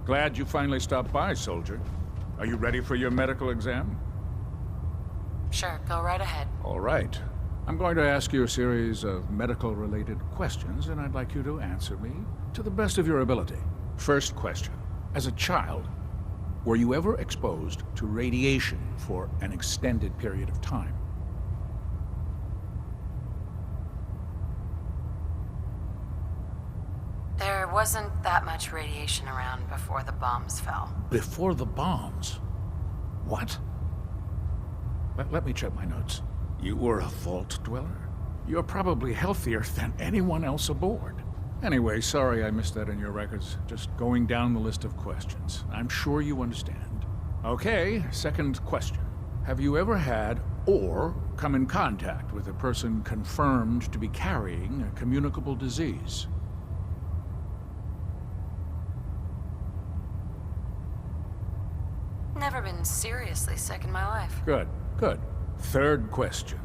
Glad you finally stopped by, soldier. Are you ready for your medical exam? Sure, go right ahead. All right. I'm going to ask you a series of medical-related questions, and I'd like you to answer me to the best of your ability. First question. As a child, were you ever exposed to radiation for an extended period of time? There wasn't that much radiation around before the bombs fell. Before the bombs? What? Let me check my notes. You were a vault dweller? You're probably healthier than anyone else aboard. Anyway, sorry I missed that in your records. Just going down the list of questions. I'm sure you understand. Okay, second question. Have you ever had or come in contact with a person confirmed to be carrying a communicable disease? Never been seriously sick in my life. Good, good. Third question.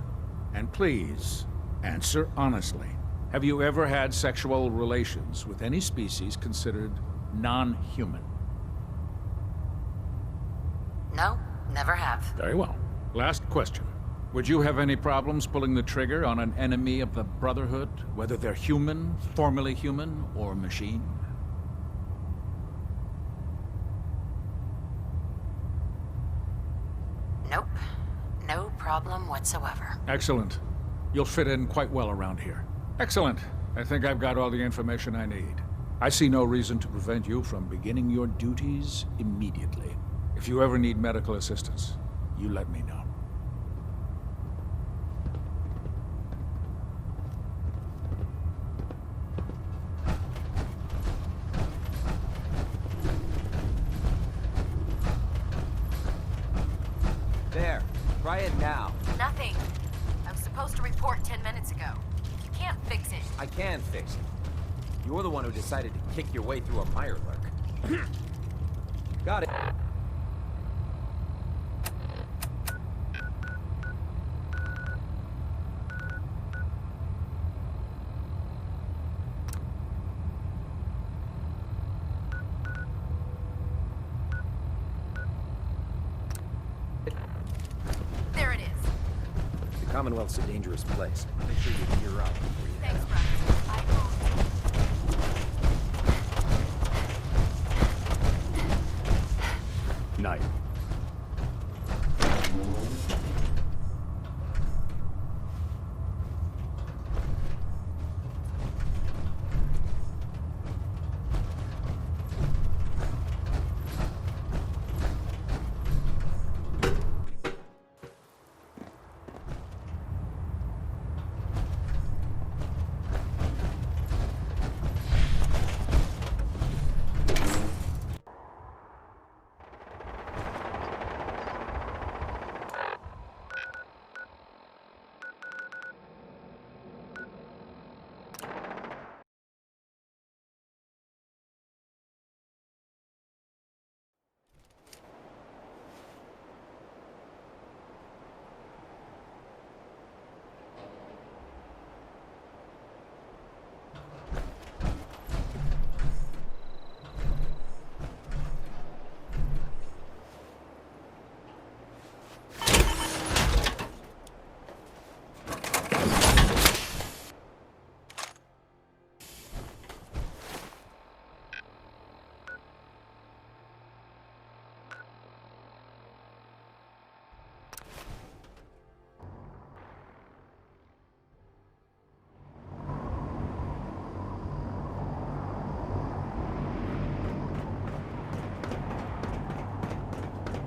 And please, answer honestly. Have you ever had sexual relations with any species considered non-human? No, never have. Very well. Last question. Would you have any problems pulling the trigger on an enemy of the Brotherhood, whether they're human, formerly human, or machine? Nope. No problem whatsoever. Excellent. You'll fit in quite well around here. Excellent. I think I've got all the information I need. I see no reason to prevent you from beginning your duties immediately. If you ever need medical assistance, you let me know. There. Try it now. Nothing. I was supposed to report 10 minutes ago. You can't fix it. I can fix it. You're the one who decided to kick your way through a mire lurk. Got it. There it is. The Commonwealth's a dangerous place. Make sure you gear up before you head Thanks, out. Brian. Night.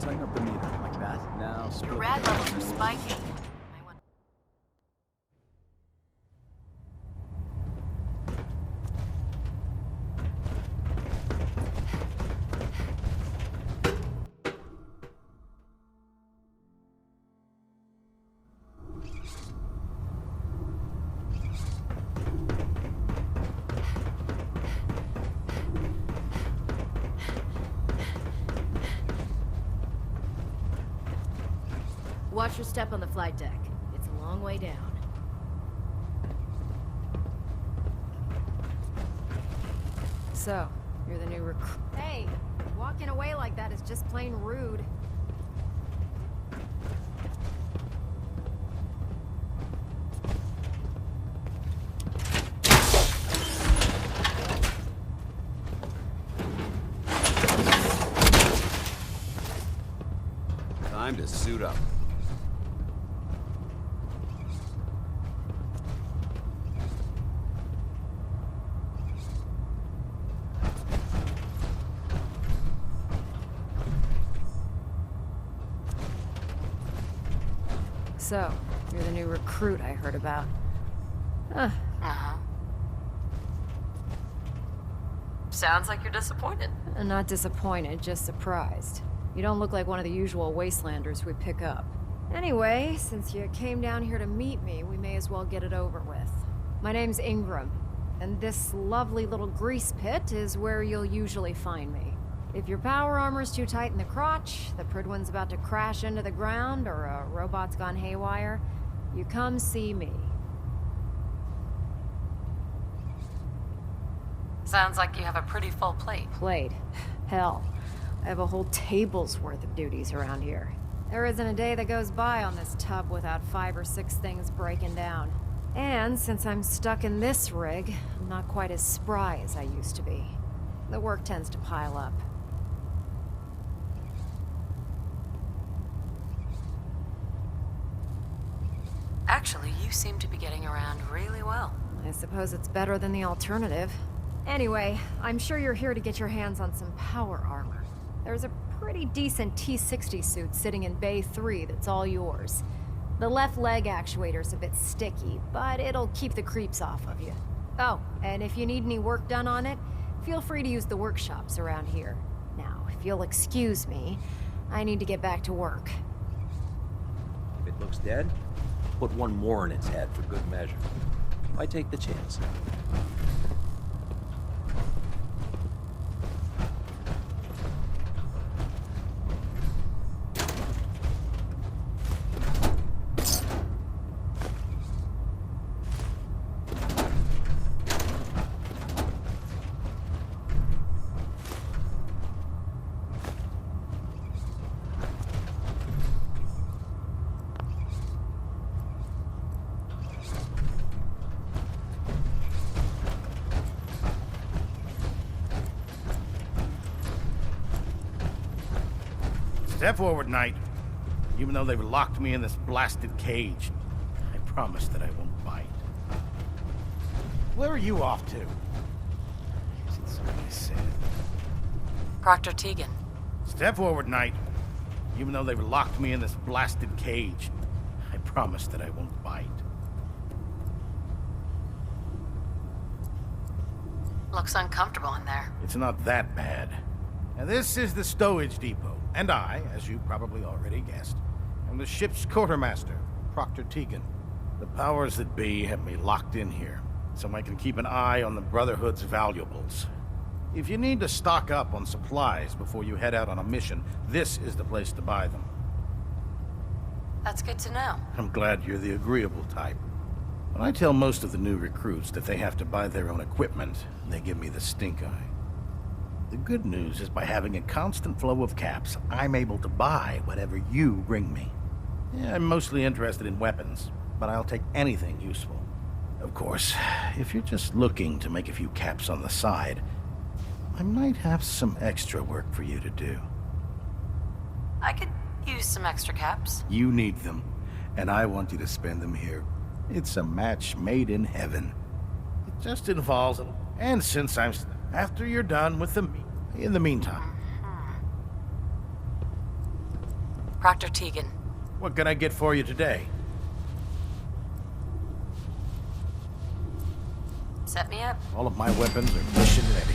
Tighten up the meter like that. Now Your split rad the- levels are spiking. I want- Watch your step on the flight deck. It's a long way down. So, You're the new recruit. Hey, walking away like that is just plain rude. Time to suit up. So, you're the new recruit I heard about. Huh. Uh-huh. Sounds like you're disappointed. I'm not disappointed, just surprised. You don't look like one of the usual wastelanders we pick up. Anyway, since you came down here to meet me, we may as well get it over with. My name's Ingram, and this lovely little grease pit is where you'll usually find me. If your power armor's too tight in the crotch, the Pridwin's about to crash into the ground, or a robot's gone haywire, you come see me. Sounds like you have a pretty full plate. Plate. Hell, I have a whole table's worth of duties around here. There isn't a day that goes by on this tub without 5 or 6 things breaking down. And since I'm stuck in this rig, I'm not quite as spry as I used to be. The work tends to pile up. Actually, you seem to be getting around really well. I suppose it's better than the alternative. Anyway, I'm sure you're here to get your hands on some power armor. There's a pretty decent T-60 suit sitting in Bay 3 that's all yours. The left leg actuator's a bit sticky, but it'll keep the creeps off of you. Oh, and if you need any work done on it, feel free to use the workshops around here. Now, if you'll excuse me, I need to get back to work. If it looks dead, put one more in its head for good measure. Why take the chance? Step forward, Knight. Even though they've locked me in this blasted cage, I promise that I won't bite. Where are you off to? Is it something I said? Proctor Tegan. Step forward, Knight. Even though they've locked me in this blasted cage, I promise that I won't bite. Looks uncomfortable in there. It's not that bad. Now, this is the stowage depot, and I, as you probably already guessed, am the ship's quartermaster, Proctor Tegan. The powers that be have me locked in here, so I can keep an eye on the Brotherhood's valuables. If you need to stock up on supplies before you head out on a mission, this is the place to buy them. That's good to know. I'm glad you're the agreeable type. When I tell most of the new recruits that they have to buy their own equipment, they give me the stink eye. The good news is by having a constant flow of caps, I'm able to buy whatever you bring me. Yeah, I'm mostly interested in weapons, but I'll take anything useful. Of course, if you're just looking to make a few caps on the side, I might have some extra work for you to do. I could use some extra caps. You need them, and I want you to spend them here. It's a match made in heaven. It just involves, and since I'm after you're done with the meat, in the meantime. Proctor Tegan. What can I get for you today? Set me up. All of my weapons are mission ready.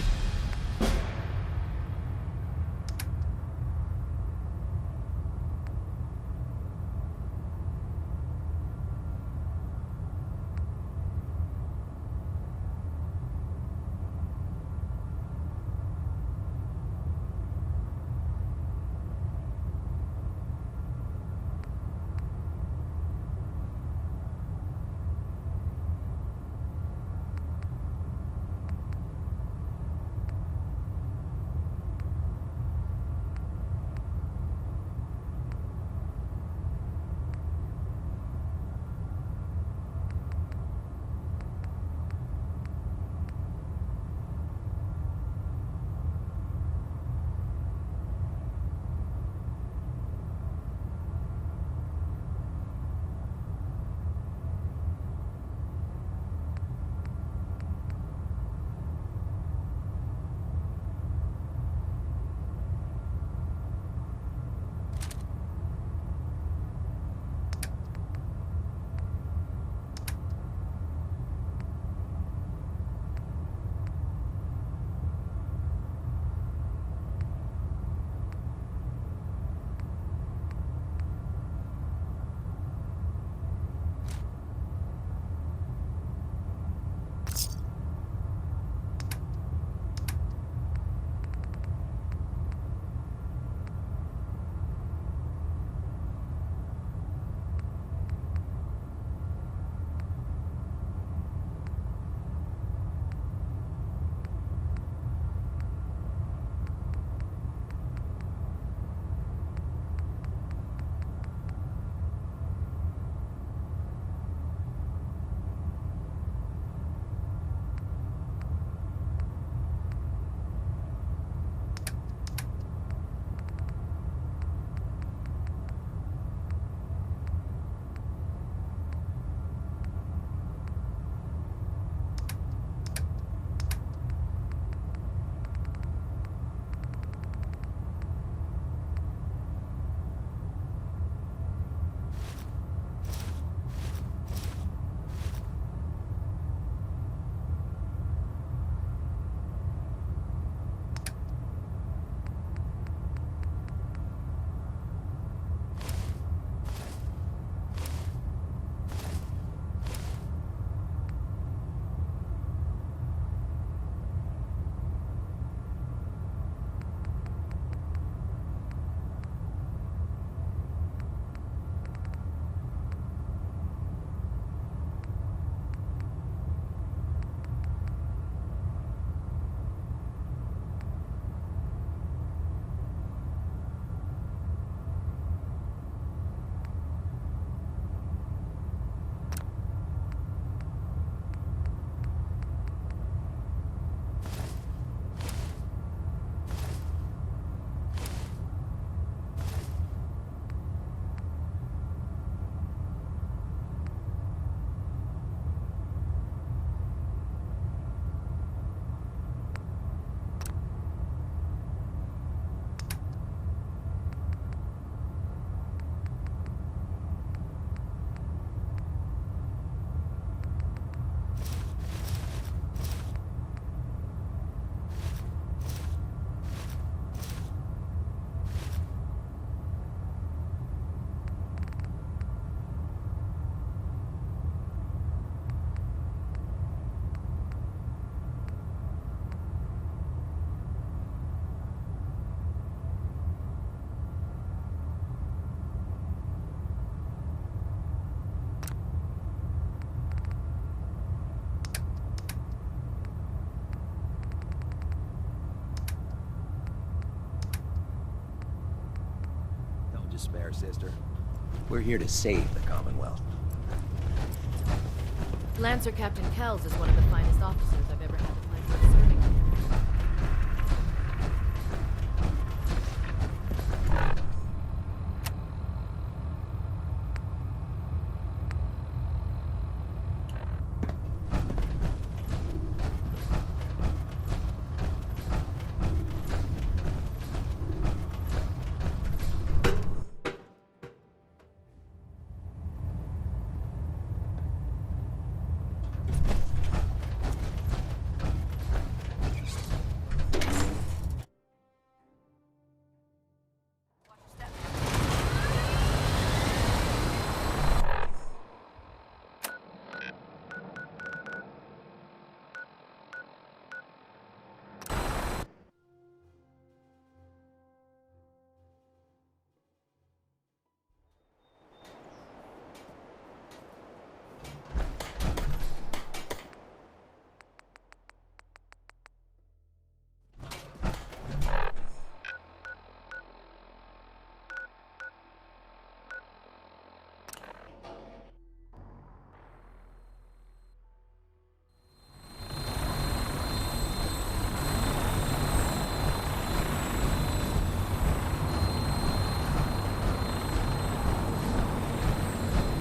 despair, sister. We're here to save the Commonwealth. Lancer Captain Kells is one of the finest officers I've ever had the pleasure of serving under.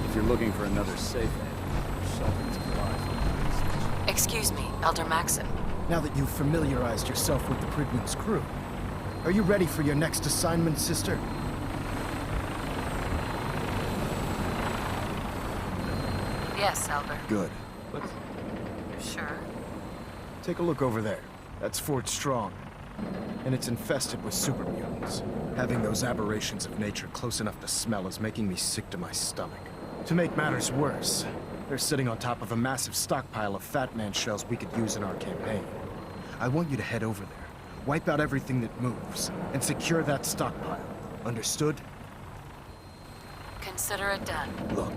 If you're looking for another safe haven, something's alive with the research. Excuse me, Elder Maxon. Now that you've familiarized yourself with the Prigman's crew, are you ready for your next assignment, sister? Yes, Elder. Good. Sure. Take a look over there. That's Fort Strong. And it's infested with super mutants. Having those aberrations of nature close enough to smell is making me sick to my stomach. To make matters worse, they're sitting on top of a massive stockpile of Fat Man shells we could use in our campaign. I want you to head over there, wipe out everything that moves, and secure that stockpile. Understood? Consider it done. Look,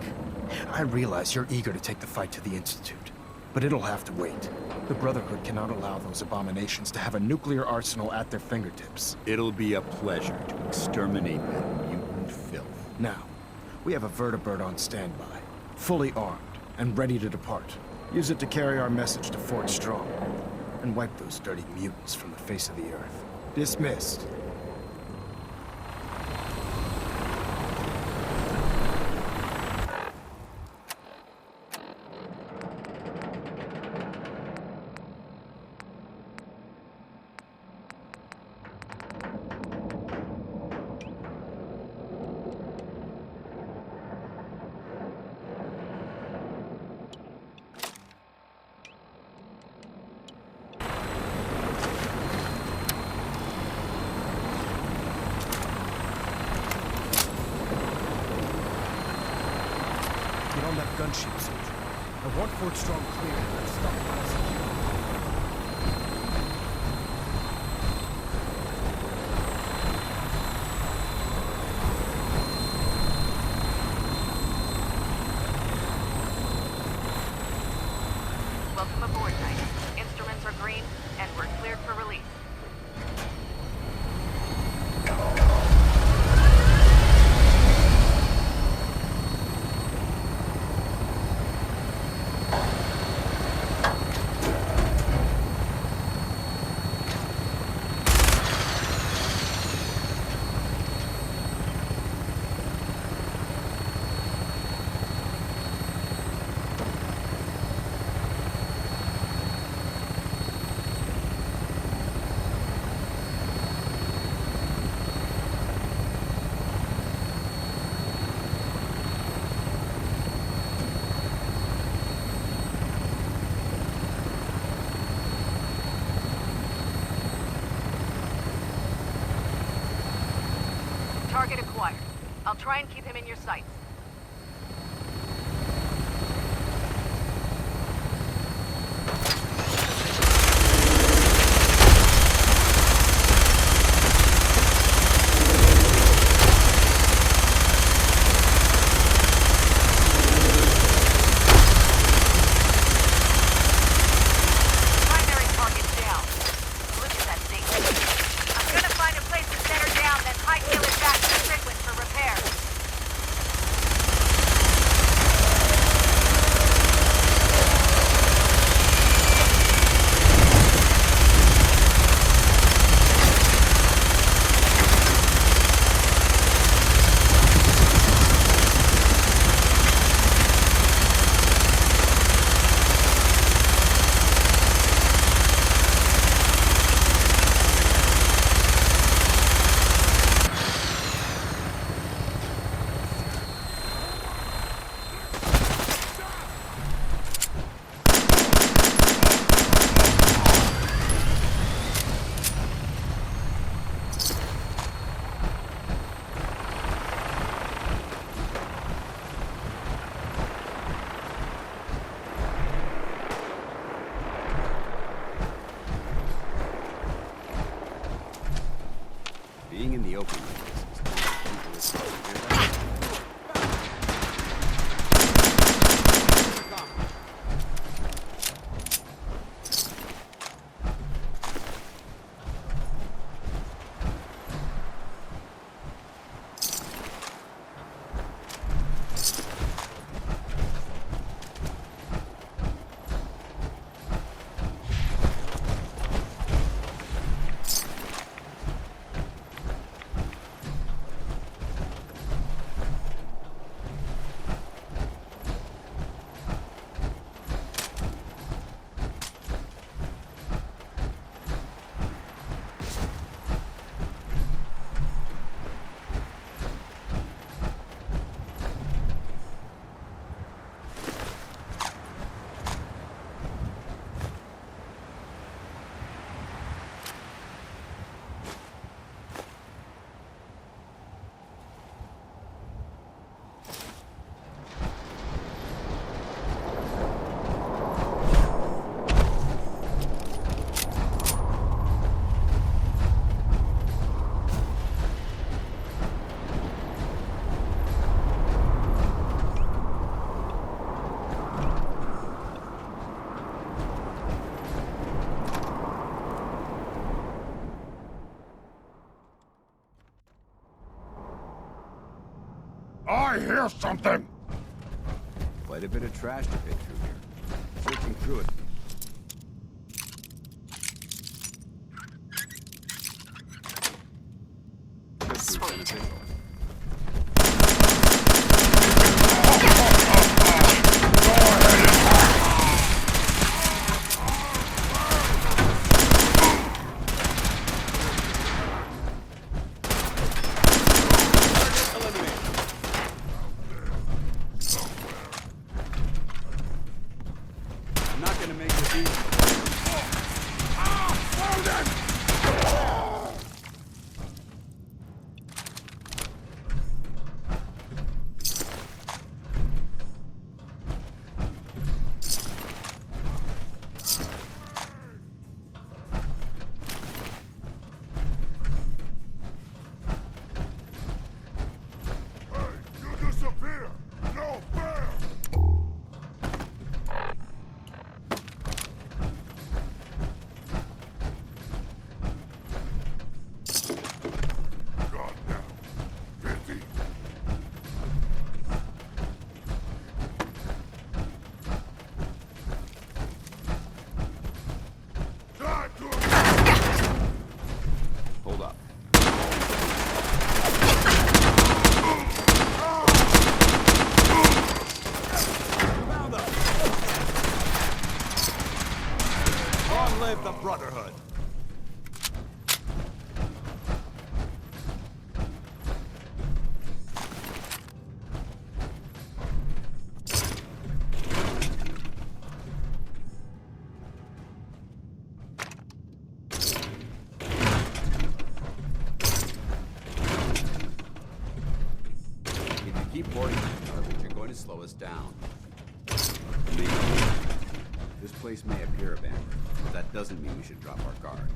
I realize you're eager to take the fight to the Institute, but it'll have to wait. The Brotherhood cannot allow those abominations to have a nuclear arsenal at their fingertips. It'll be a pleasure to exterminate that mutant filth. Now, we have a vertibird on standby, fully armed and ready to depart. Use it to carry our message to Fort Strong, and wipe those dirty mutants from the face of the earth. Dismissed. Get on that gunship, soldier. I want Fort Strong clear and that stockpile secure. Welcome aboard, Knight. Instruments are green, and we're cleared for release. Target acquired. I'll try and keep him in your sights. Primary target down. Look at that thing. I'm gonna find a place to set her down, then hightail it back to Strickland for repair. Being in the open like this is I hear something! quite a bit of trash to pick through here. Searching through it. Sweet. I'm not gonna make this easy. You disappear! No fair! God now. Pity. Time to Hold up. Found them. Long live the Brotherhood. If you keep boarding, you're going to slow us down. Maybe. This place may appear abandoned, but that doesn't mean we should drop our guard.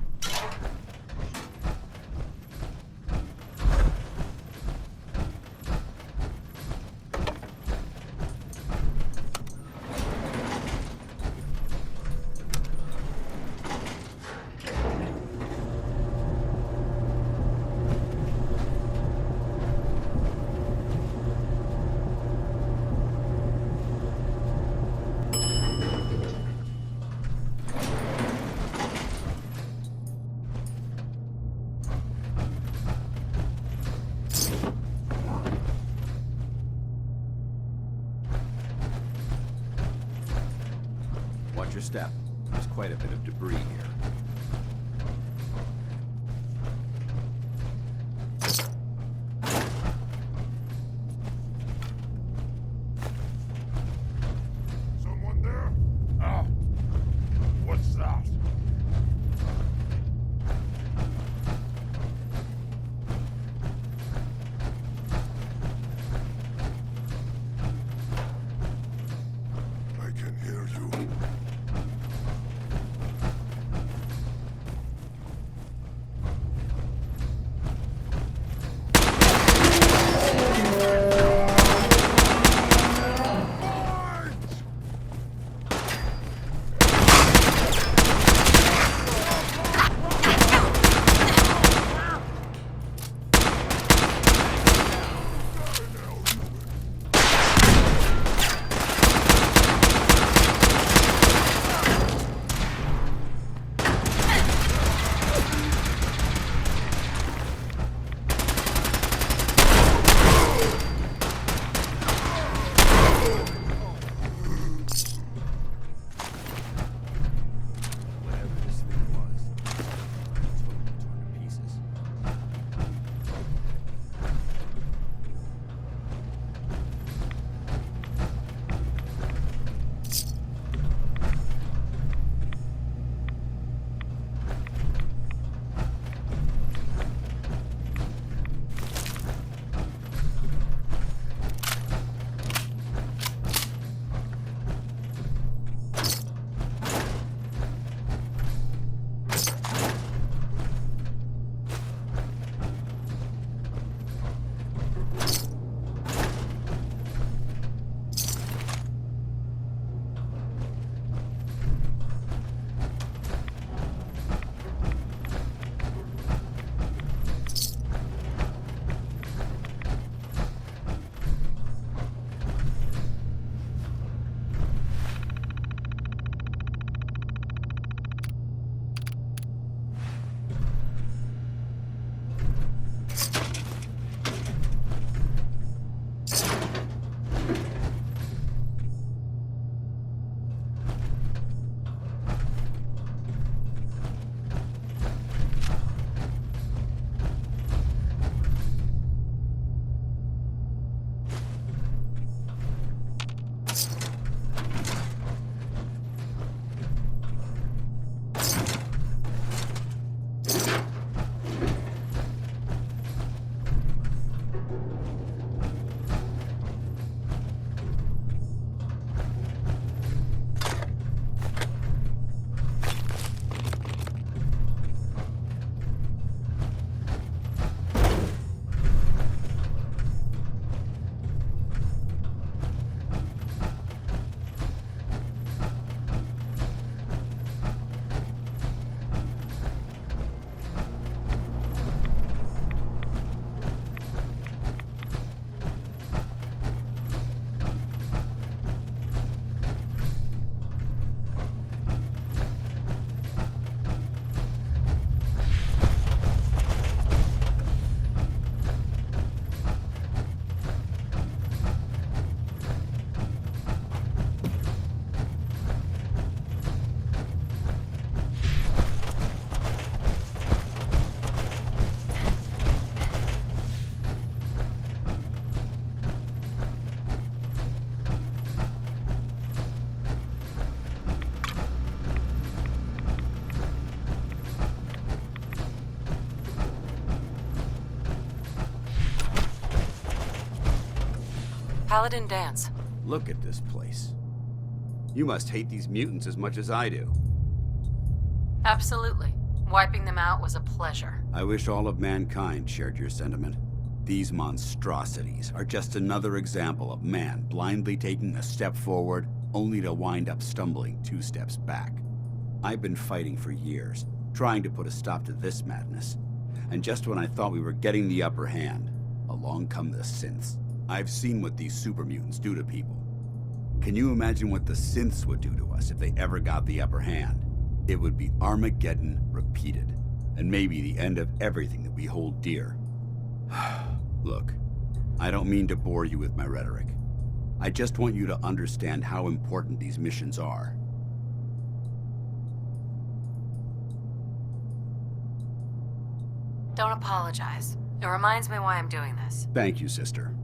Watch your step. There's quite a bit of debris here. Someone there? Oh. What's that? I can hear you. Paladin Dance. Look at this place. You must hate these mutants as much as I do. Absolutely. Wiping them out was a pleasure. I wish all of mankind shared your sentiment. These monstrosities are just another example of man blindly taking a step forward, only to wind up stumbling 2 steps back. I've been fighting for years, trying to put a stop to this madness. And just when I thought we were getting the upper hand, along come the synths. I've seen what these super mutants do to people. Can you imagine what the synths would do to us if they ever got the upper hand? It would be Armageddon repeated, and maybe the end of everything that we hold dear. Look, I don't mean to bore you with my rhetoric. I just want you to understand how important these missions are. Don't apologize. It reminds me why I'm doing this. Thank you, sister.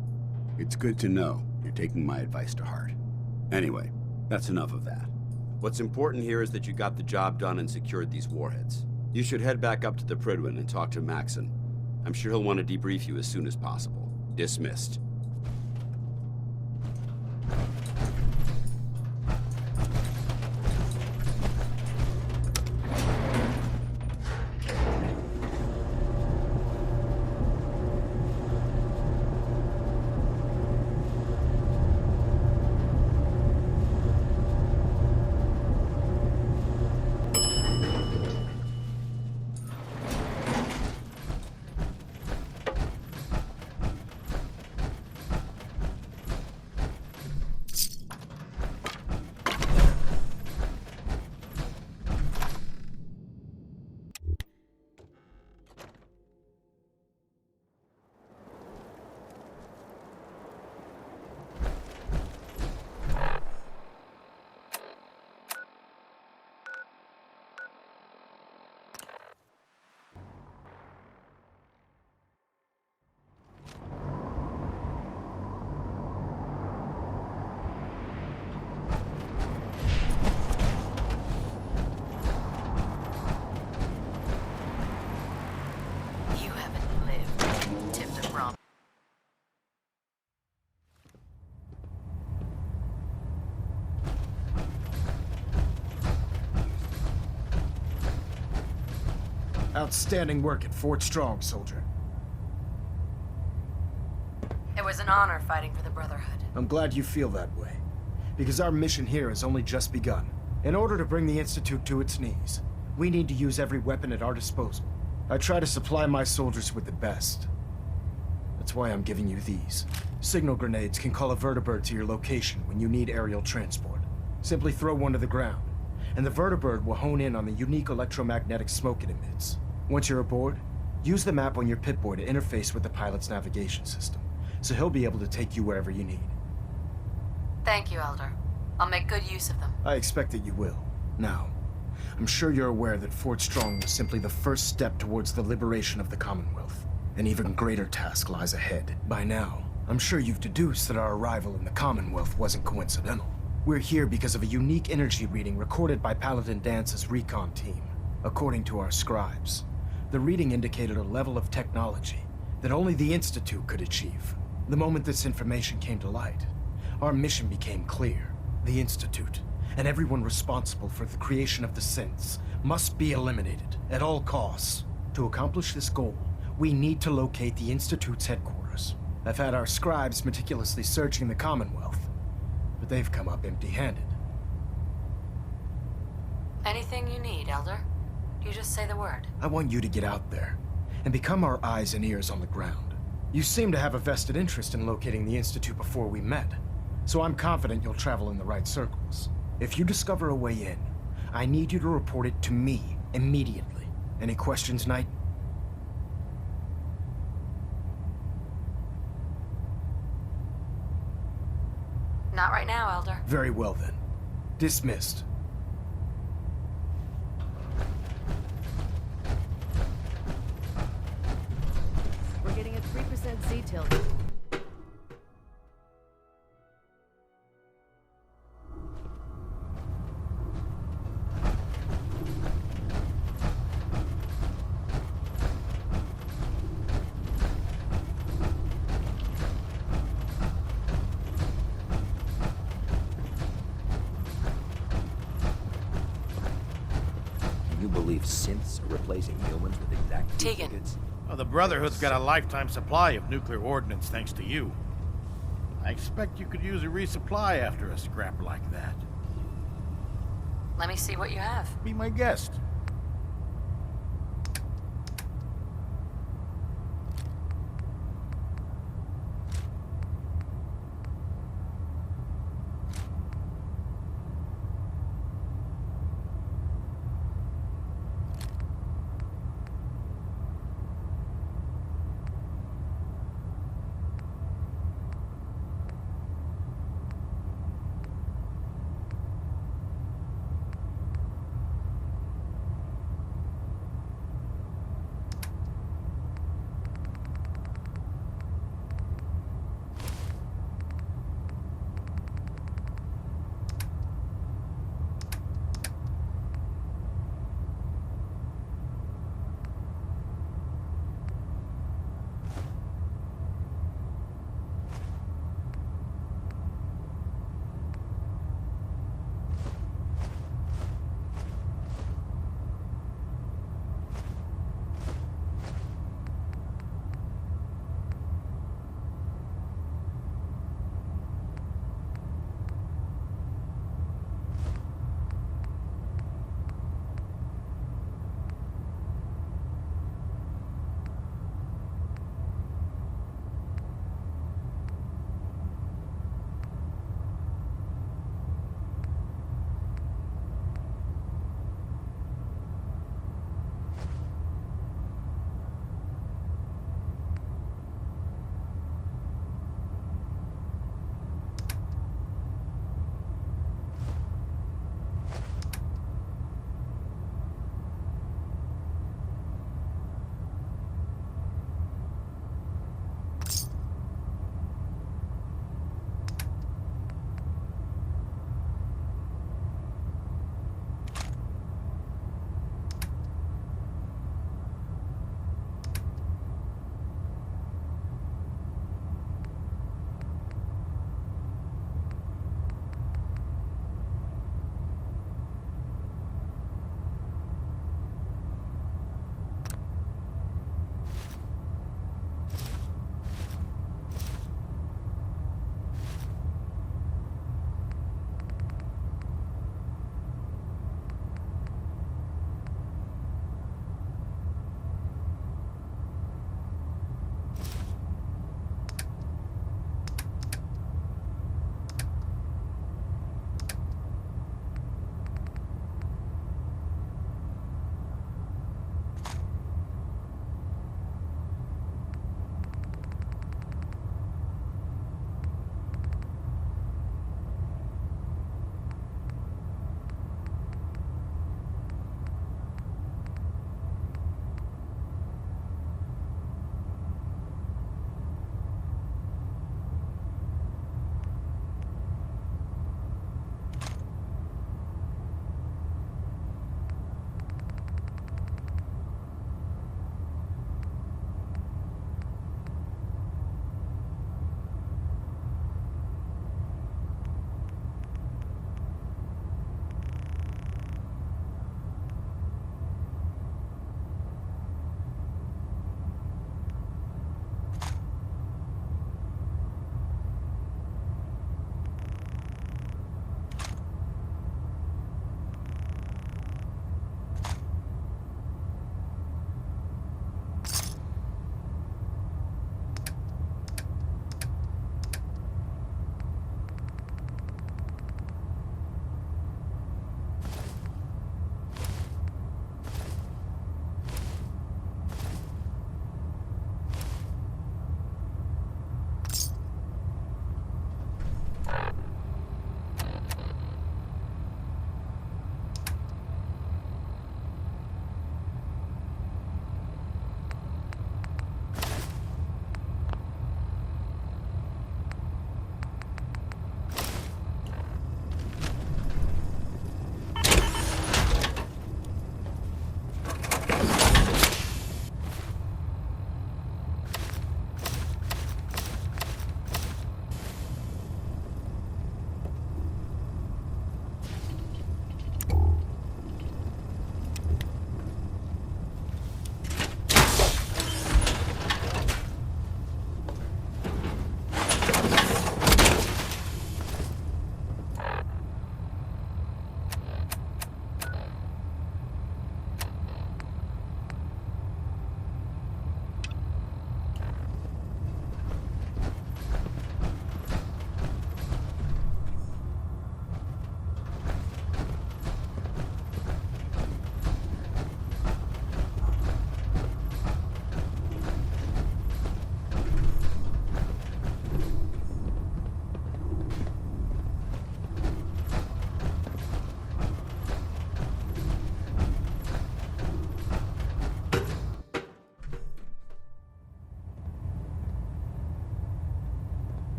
It's good to know you're taking my advice to heart. Anyway, that's enough of that. What's important here is that you got the job done and secured these warheads. You should head back up to the Prydwen and talk to Maxon. I'm sure he'll want to debrief you as soon as possible. Dismissed. You haven't lived. Tip the rum. Outstanding work at Fort Strong, soldier. It was an honor fighting for the Brotherhood. I'm glad you feel that way, because our mission here has only just begun. In order to bring the Institute to its knees, we need to use every weapon at our disposal. I try to supply my soldiers with the best. That's why I'm giving you these. Signal grenades can call a vertibird to your location when you need aerial transport. Simply throw one to the ground, and the vertibird will hone in on the unique electromagnetic smoke it emits. Once you're aboard, use the map on your Pip-Boy to interface with the pilot's navigation system, so he'll be able to take you wherever you need. Thank you, Elder. I'll make good use of them. I expect that you will. Now, I'm sure you're aware that Fort Strong was simply the first step towards the liberation of the Commonwealth. An even greater task lies ahead. By now, I'm sure you've deduced that our arrival in the Commonwealth wasn't coincidental. We're here because of a unique energy reading recorded by Paladin Dance's recon team. According to our scribes, The reading indicated a level of technology that only the Institute could achieve. The moment this information came to light, our mission became clear. The Institute, and everyone responsible for the creation of the synths, must be eliminated at all costs. To accomplish this goal, we need to locate the Institute's headquarters. I've had our scribes meticulously searching the Commonwealth, but they've come up empty-handed. Anything you need, Elder? You just say the word. I want you to get out there and become our eyes and ears on the ground. You seem to have a vested interest in locating the Institute before we met, so I'm confident you'll travel in the right circles. If you discover a way in, I need you to report it to me immediately. Any questions, Knight? Not right now, Elder. Very well then. Dismissed. We're getting a 3% Z-tilt. Can you believe synths are replacing humans with exact Tegan. duplicates? Well, the Brotherhood's got a lifetime supply of nuclear ordnance thanks to you. I expect you could use a resupply after a scrap like that. Let me see what you have. Be my guest.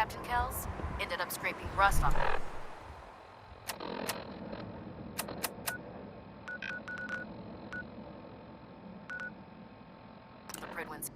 Captain Kells. Ended up scraping rust on it. The Pridwin's